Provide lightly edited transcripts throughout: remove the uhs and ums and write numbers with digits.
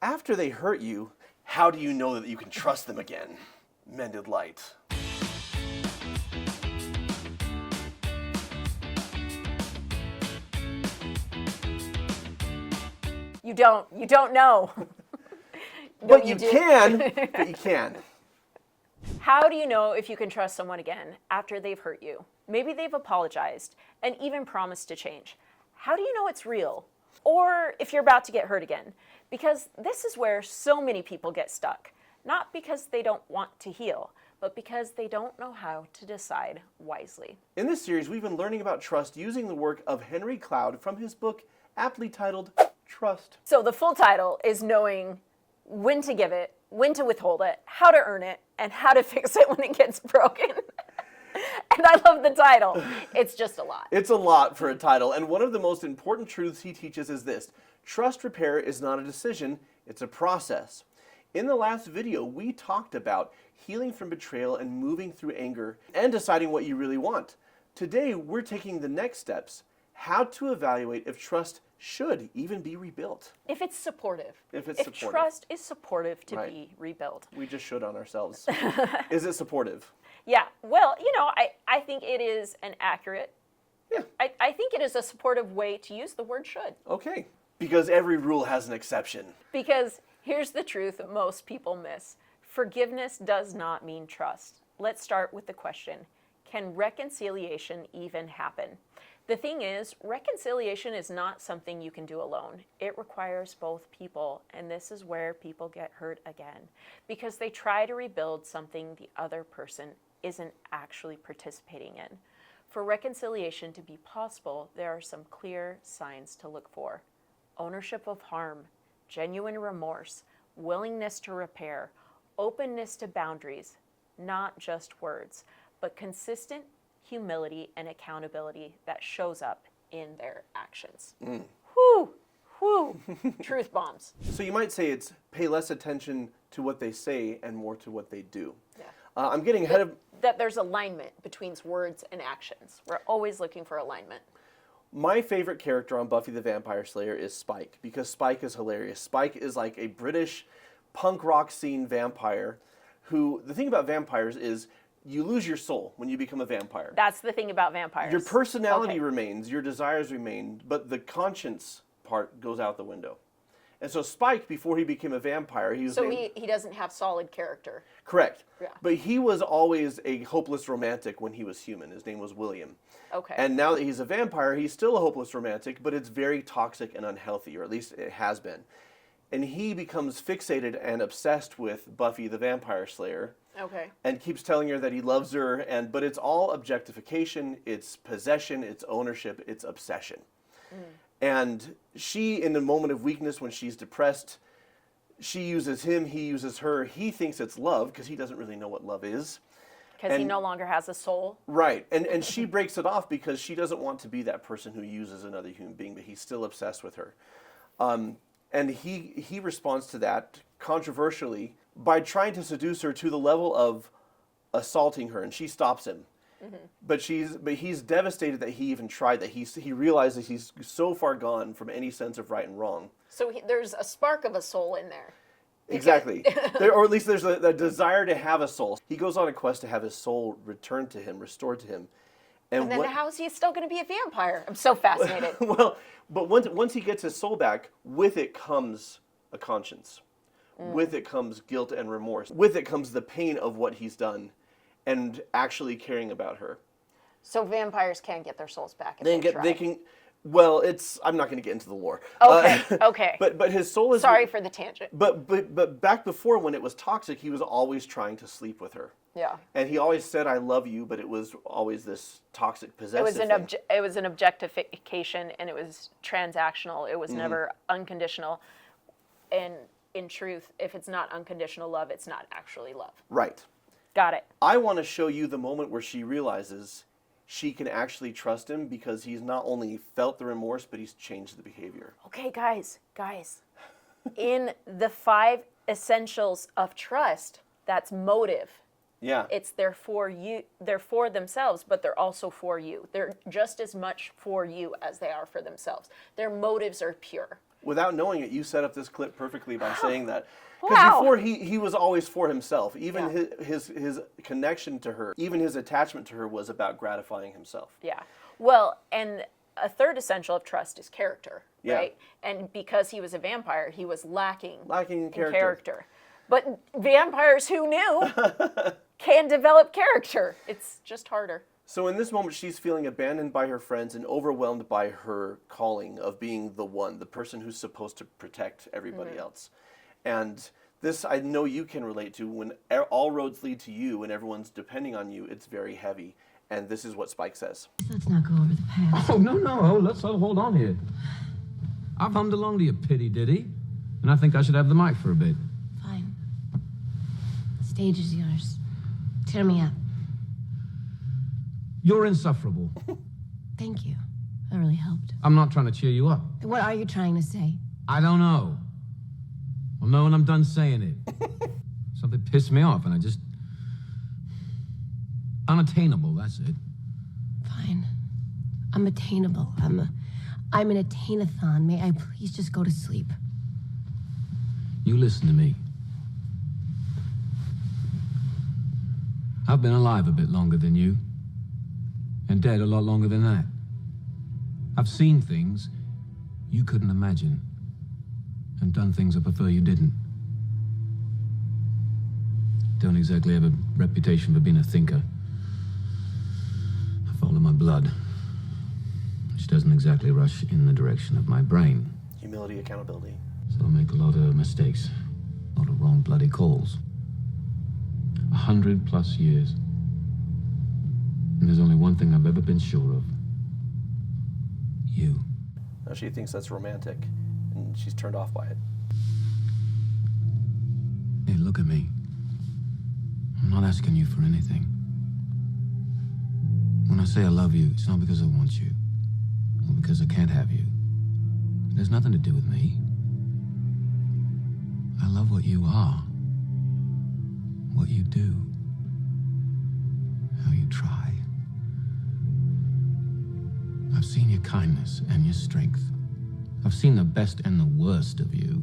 After they hurt you, how do you know that you can trust them again? Mended light. You don't know. But you can, but you can. How do you know if you can trust someone again after they've hurt you? Maybe they've apologized and even promised to change. How do you know it's real? Or if you're about to get hurt again? Because this is where so many people get stuck. Not because they don't want to heal, but because they don't know how to decide wisely. In this series, we've been learning about trust using the work of Henry Cloud from his book, aptly titled Trust. So the full title is knowing when to give it, when to withhold it, how to earn it, and how to fix it when it gets broken. And I love the title. It's just a lot. It's a lot for a title, and one of the most important truths he teaches is this: trust repair is not a decision, it's a process. In the last video, we talked about healing from betrayal and moving through anger and deciding what you really want. Today, we're taking the next steps: how to evaluate if trust should even be rebuilt. If it's supportive. If trust is supportive to be rebuilt. We just should on ourselves. Is it supportive? Yeah. Well, I think it is an accurate. Yeah. I think it is a supportive way to use the word should. Okay. Because every rule has an exception. Because here's the truth that most people miss. Forgiveness does not mean trust. Let's start with the question: can reconciliation even happen? The thing is, reconciliation is not something you can do alone. It requires both people, and this is where people get hurt again, because they try to rebuild something the other person isn't actually participating in. For reconciliation to be possible, there are some clear signs to look for: ownership of harm, genuine remorse, willingness to repair, openness to boundaries, not just words, but consistent humility and accountability that shows up in their actions. Whew, whew, truth bombs. So you might say it's pay less attention to what they say and more to what they do. Yeah. I'm getting ahead of... That there's alignment between words and actions. We're always looking for alignment. My favorite character on Buffy the Vampire Slayer is Spike, because Spike is hilarious. Spike is like a British punk rock scene vampire who, the thing about vampires is, you lose your soul when you become a vampire. That's the thing about vampires. Your personality remains, your desires remain, but the conscience part goes out the window. And so Spike, before he became a vampire, he was... So he doesn't have solid character. Correct. Yeah. But he was always a hopeless romantic when he was human. His name was William. Okay. And now that he's a vampire, he's still a hopeless romantic, but it's very toxic and unhealthy, or at least it has been. And he becomes fixated and obsessed with Buffy the Vampire Slayer. Okay. And keeps telling her that he loves her, but it's all objectification, it's possession, it's ownership, it's obsession. And she, in the moment of weakness when she's depressed, she uses him, he uses her. He thinks it's love because he doesn't really know what love is. Because he no longer has a soul. Right. And she breaks it off because she doesn't want to be that person who uses another human being, but he's still obsessed with her. And he responds to that controversially by trying to seduce her to the level of assaulting her, and she stops him. But he's devastated that he even tried that. He realizes he's so far gone from any sense of right and wrong. So there's a spark of a soul in there. Exactly. Or at least there's a desire to have a soul. He goes on a quest to have his soul returned to him, restored to him. And then how is he still going to be a vampire? I'm so fascinated. Well, but once he gets his soul back, with it comes a conscience. With it comes guilt and remorse. With it comes the pain of what he's done and actually caring about her. So vampires can get their souls back if they can. Well, I'm not going to get into the lore. Okay, okay. But his soul is... Sorry for the tangent. But back before, when it was toxic, he was always trying to sleep with her. Yeah. And he always said, "I love you," but it was always this toxic possessive thing. It was an objectification, and it was transactional. It was never unconditional. And in truth, if it's not unconditional love, it's not actually love. Right. Got it. I want to show you the moment where she realizes she can actually trust him because he's not only felt the remorse, but he's changed the behavior. Okay, guys. In the 5 essentials of trust, that's motive. Yeah. They're for you. They're for themselves, but they're also for you. They're just as much for you as they are for themselves. Their motives are pure. Without knowing it, you set up this clip perfectly by saying that. Because Wow. before he was always for himself. Even Yeah. his connection to her, even his attachment to her was about gratifying himself. Yeah. Well, and a third essential of trust is character, Yeah. right? And because he was a vampire, he was lacking in character. character. But vampires, who knew, can develop character. It's just harder. So in this moment, she's feeling abandoned by her friends and overwhelmed by her calling of being the one, the person who's supposed to protect everybody else. And this I know you can relate to. When all roads lead to you and everyone's depending on you, it's very heavy. And this is what Spike says. Let's not go over the past. Oh, no. Let's all hold on here. I've hummed along to your pity ditty, and I think I should have the mic for a bit. Fine. The stage is yours. Cheer me up. You're insufferable. Thank you. That really helped. I'm not trying to cheer you up. What are you trying to say? I don't know. I'll know when I'm done saying it. Something pissed me off, and I just... Unattainable, that's it. Fine. I'm attainable. I'm an attainathon. May I please just go to sleep? You listen to me. I've been alive a bit longer than you, and dead a lot longer than that. I've seen things you couldn't imagine, and done things I prefer you didn't. Don't exactly have a reputation for being a thinker. I follow my blood, which doesn't exactly rush in the direction of my brain. Humility, accountability. So I make a lot of mistakes, a lot of wrong bloody calls. 100+ years. And there's only one thing I've ever been sure of. You. Now she thinks that's romantic, and she's turned off by it. Hey, look at me. I'm not asking you for anything. When I say I love you, it's not because I want you, or because I can't have you. It has nothing to do with me. I love what you are, what you do, how you try. I've seen your kindness and your strength. I've seen the best and the worst of you.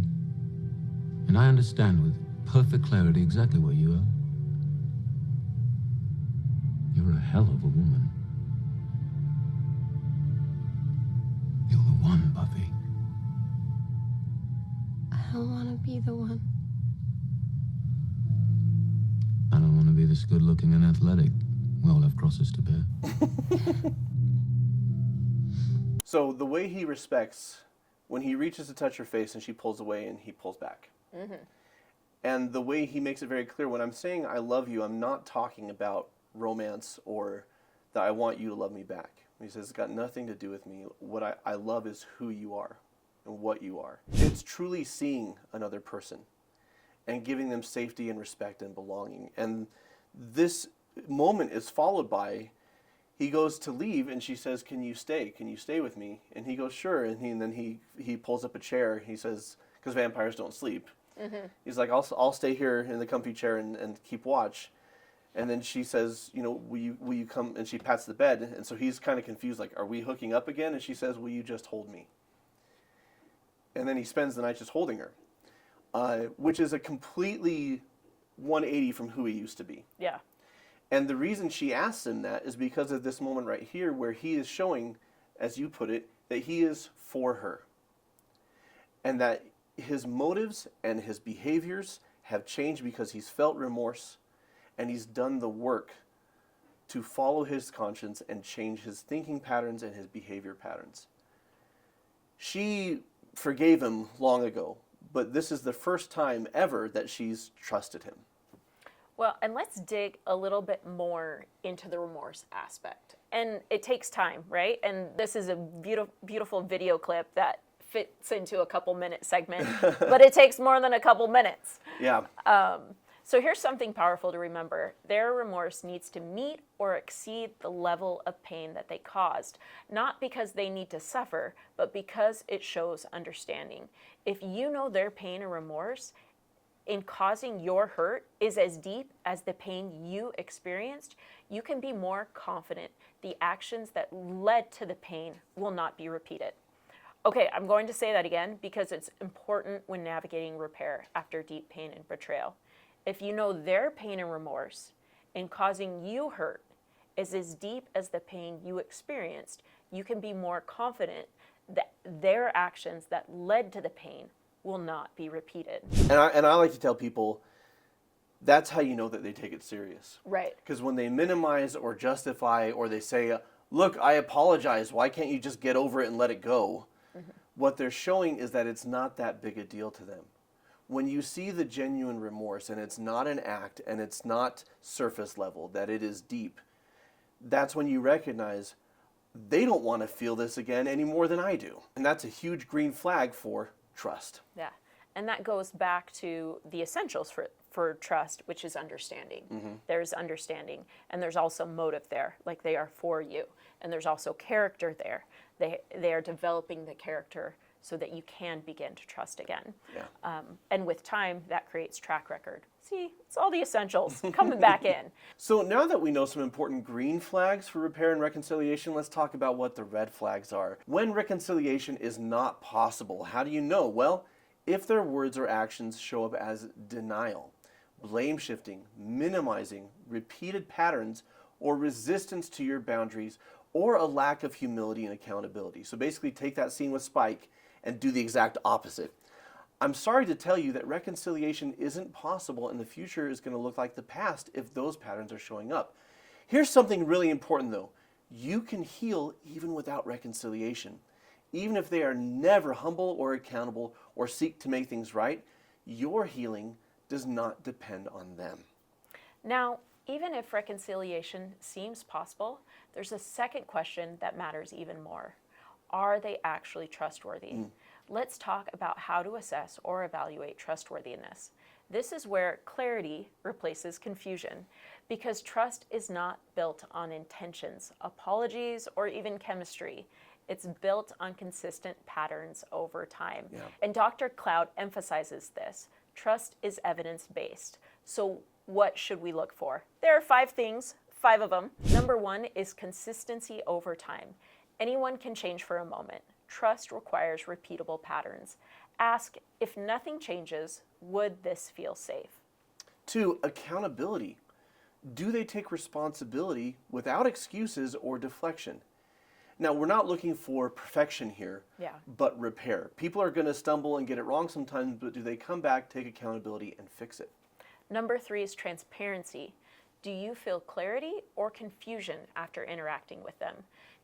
And I understand with perfect clarity exactly what you are. You're a hell of a woman. You're the one, Buffy. I don't want to be the one. I don't want to be this good-looking and athletic. We all have crosses to bear. So the way he respects, when he reaches to touch her face and she pulls away and he pulls back. Mm-hmm. And the way he makes it very clear, when I'm saying I love you, I'm not talking about romance or that I want you to love me back. He says it's got nothing to do with me. What I love is who you are and what you are. It's truly seeing another person and giving them safety and respect and belonging. And this moment is followed by, he goes to leave and she says, can you stay? Can you stay with me? And he goes, sure. And then he pulls up a chair. He says, because vampires don't sleep. Mm-hmm. He's like, I'll stay here in the comfy chair and keep watch. And then she says, will you come? And she pats the bed. And so he's kind of confused, like, are we hooking up again? And she says, will you just hold me? And then he spends the night just holding her, which is a completely 180 from who he used to be. Yeah. And the reason she asks him that is because of this moment right here where he is showing, as you put it, that he is for her. And that his motives and his behaviors have changed because he's felt remorse and he's done the work to follow his conscience and change his thinking patterns and his behavior patterns. She forgave him long ago, but this is the first time ever that she's trusted him. Well, and let's dig a little bit more into the remorse aspect. And it takes time, right? And this is a beautiful video clip that fits into a couple-minute segment, but it takes more than a couple minutes. Yeah. So here's something powerful to remember. Their remorse needs to meet or exceed the level of pain that they caused, not because they need to suffer, but because it shows understanding. If you know their pain or remorse in causing your hurt is as deep as the pain you experienced, you can be more confident the actions that led to the pain will not be repeated. Okay, I'm going to say that again because it's important when navigating repair after deep pain and betrayal. If you know their pain and remorse in causing you hurt is as deep as the pain you experienced, you can be more confident that their actions that led to the pain will not be repeated. And I like to tell people that's how you know that they take it serious. Right. Because when they minimize or justify or they say, look, I apologize, why can't you just get over it and let it go? What they're showing is that it's not that big a deal to them. When you see the genuine remorse and it's not an act and it's not surface level, that it is deep, that's when you recognize they don't want to feel this again any more than I do. And that's a huge green flag for trust. Yeah. And that goes back to the essentials for trust, which is understanding. There's understanding, and there's also motive there, like they are for you. And there's also character there. They are developing the character so that you can begin to trust again. Yeah. And with time, that creates track record. See, it's all the essentials coming back in. So now that we know some important green flags for repair and reconciliation, let's talk about what the red flags are. When reconciliation is not possible, how do you know? Well, if their words or actions show up as denial, blame shifting, minimizing, repeated patterns, or resistance to your boundaries, or a lack of humility and accountability. So basically take that scene with Spike and do the exact opposite. I'm sorry to tell you that reconciliation isn't possible and the future is going to look like the past if those patterns are showing up. Here's something really important though. You can heal even without reconciliation. Even if they are never humble or accountable or seek to make things right, your healing does not depend on them. Now, even if reconciliation seems possible, there's a second question that matters even more. Are they actually trustworthy? Let's talk about how to assess or evaluate trustworthiness. This is where clarity replaces confusion, because trust is not built on intentions, apologies, or even chemistry. It's built on consistent patterns over time. Yeah. And Dr. Cloud emphasizes this. Trust is evidence-based. So what should we look for? There are 5 things, 5 of them. Number 1 is consistency over time. Anyone can change for a moment. Trust requires repeatable patterns. Ask, if nothing changes, would this feel safe? 2, accountability. Do they take responsibility without excuses or deflection? Now, we're not looking for perfection here, but repair. People are going to stumble and get it wrong sometimes, but do they come back, take accountability, and fix it? Number 3 is transparency. Do you feel clarity or confusion after interacting with them?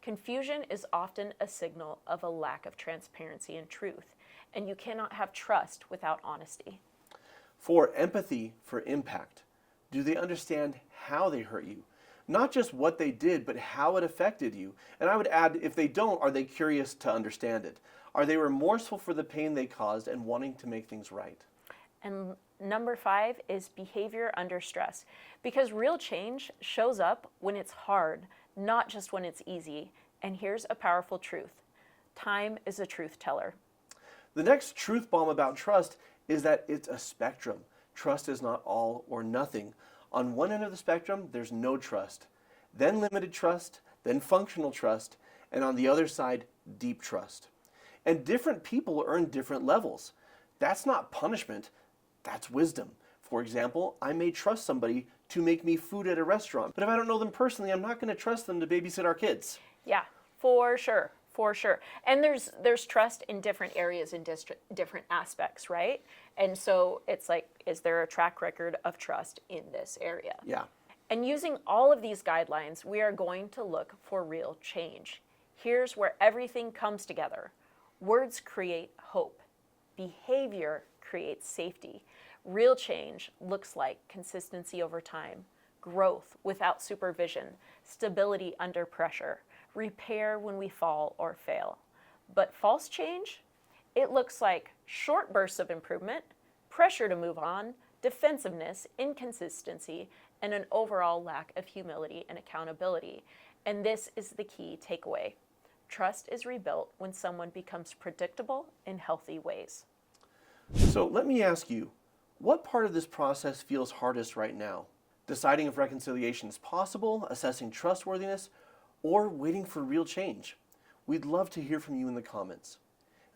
Confusion is often a signal of a lack of transparency and truth, and you cannot have trust without honesty. 4, empathy for impact. Do they understand how they hurt you? Not just what they did, but how it affected you. And I would add, if they don't, are they curious to understand it? Are they remorseful for the pain they caused and wanting to make things right? And number 5 is behavior under stress, because real change shows up when it's hard, not just when it's easy. And here's a powerful truth. Time is a truth teller. The next truth bomb about trust is that it's a spectrum. Trust is not all or nothing. On one end of the spectrum, there's no trust, then limited trust, then functional trust, and on the other side, deep trust. And different people earn different levels. That's not punishment, that's wisdom. For example, I may trust somebody to make me food at a restaurant, but if I don't know them personally, I'm not going to trust them to babysit our kids. Yeah, for sure. For sure. And there's trust in different areas and different aspects, right? And so it's like, is there a track record of trust in this area? Yeah. And using all of these guidelines, we are going to look for real change. Here's where everything comes together. Words create hope. Behavior creates safety. Real change looks like consistency over time, growth without supervision, stability under pressure, repair when we fall or fail. But false change, it looks like short bursts of improvement, pressure to move on, defensiveness, inconsistency, and an overall lack of humility and accountability. And this is the key takeaway. Trust is rebuilt when someone becomes predictable in healthy ways. So let me ask you, what part of this process feels hardest right now? Deciding if reconciliation is possible, assessing trustworthiness, or waiting for real change? We'd love to hear from you in the comments.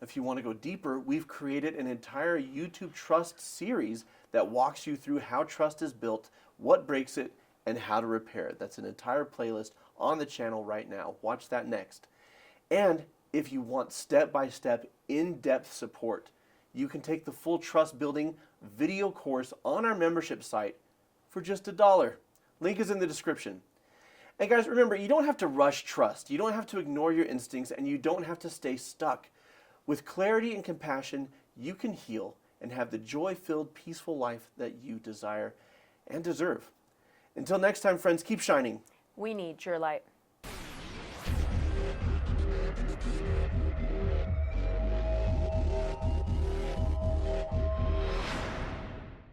If you want to go deeper, we've created an entire YouTube trust series that walks you through how trust is built, what breaks it, and how to repair it. That's an entire playlist on the channel right now. Watch that next. And if you want step-by-step, in-depth support, you can take the full trust building video course on our membership site for just $1. Link is in the description. And guys, remember, you don't have to rush trust. You don't have to ignore your instincts, and you don't have to stay stuck. With clarity and compassion, you can heal and have the joy-filled, peaceful life that you desire and deserve. Until next time, friends, keep shining. We need your light.